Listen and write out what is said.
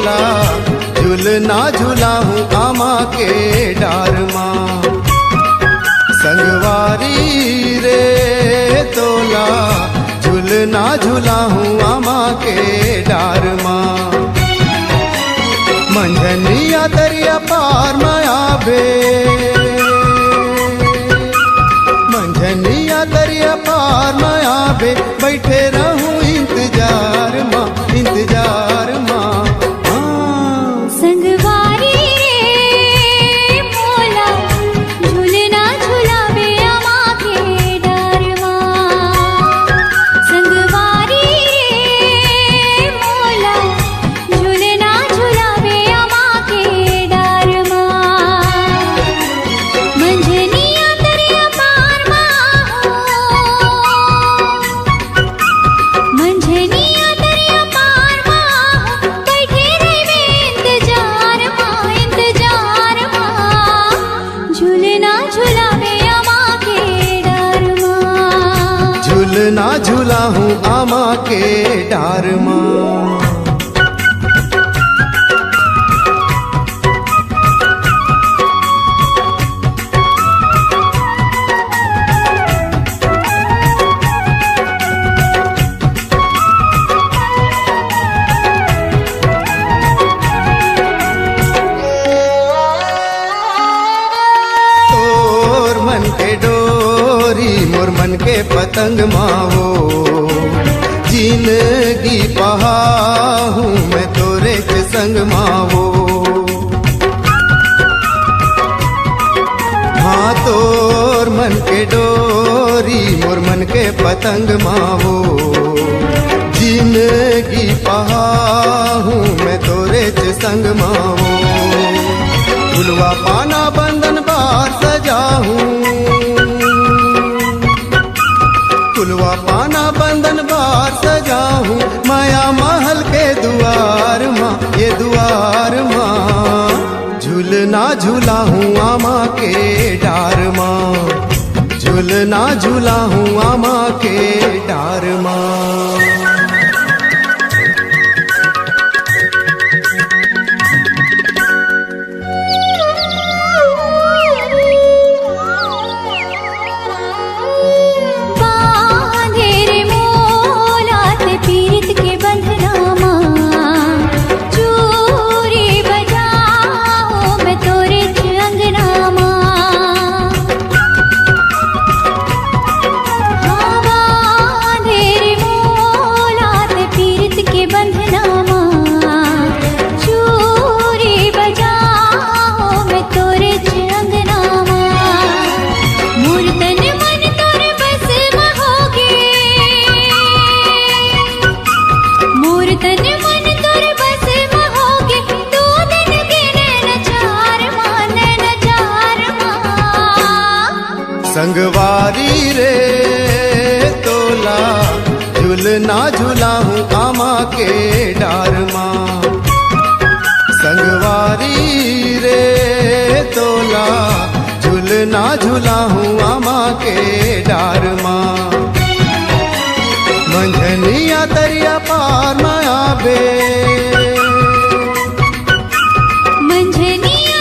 तोला झूलना झूला हूँ आमा के डार माँ। संगवारी रे तोला झूलना झूला हूँ आमा के डार माँ। मंझनिया दरिया पार माया बे, मंझनिया दरिया पार माया बे, बैठे रहूं इंतजार माँ, इंतजार माँ। संगवारी रे मोला झूलना झूलावे आमा के डार माँ। संगवारी रे मोला झूलना झूलावे आमा के डार माँ। मंझनिया दरिया पार माँ, मंझनिया दरिया पार माँ, बैठे रहे इंतजार माँ, इंतजार माँ। झूलना झूलावे आमा के डार माँ। झूलना झूला हूँ आमा के डार माँ। तोर मन के डोरी मोर मन के पतंग मावो, जिंदगी पहाहूँ मैं तोरे के संग मावो। हाँ तोर मन के डोरी मोर मन के पतंग मावो, जिंदगी पहाहूँ मैं तोरे के संग मावो। फुलवा पाना बंधन बार सजाहूँ, फुलवा पाना बंधन बार सजाहूँ, माया महल के दुआर माँ, ये दुआर माँ। झूलना झूला हूँ आमा के डार माँ, झूलना झूला हूँ आमा के डार माँ। बांधे रे मोला ते पीरित के बंधना माँ, चूरी बजाओ मैं तोरे च अंगना माँ। हाँ बांधे रे मोला ते पीरित के बंधना माँ, चूरी बजाओ मैं तोरे च अंगना माँ। मोर तन मन तोरे बस में होगे, मोर तन मन तोरे बस में होगे, दो दिन के नैन चार माँ, नैन चार माँ। संगवारी रे तोला झूलना झूला हूँ आमा के डार माँ। संगवारी रे तोला झूलना झूला हूँ आमा के डार माँ। मंझनिया दरिया पार माया बे, मंझनिया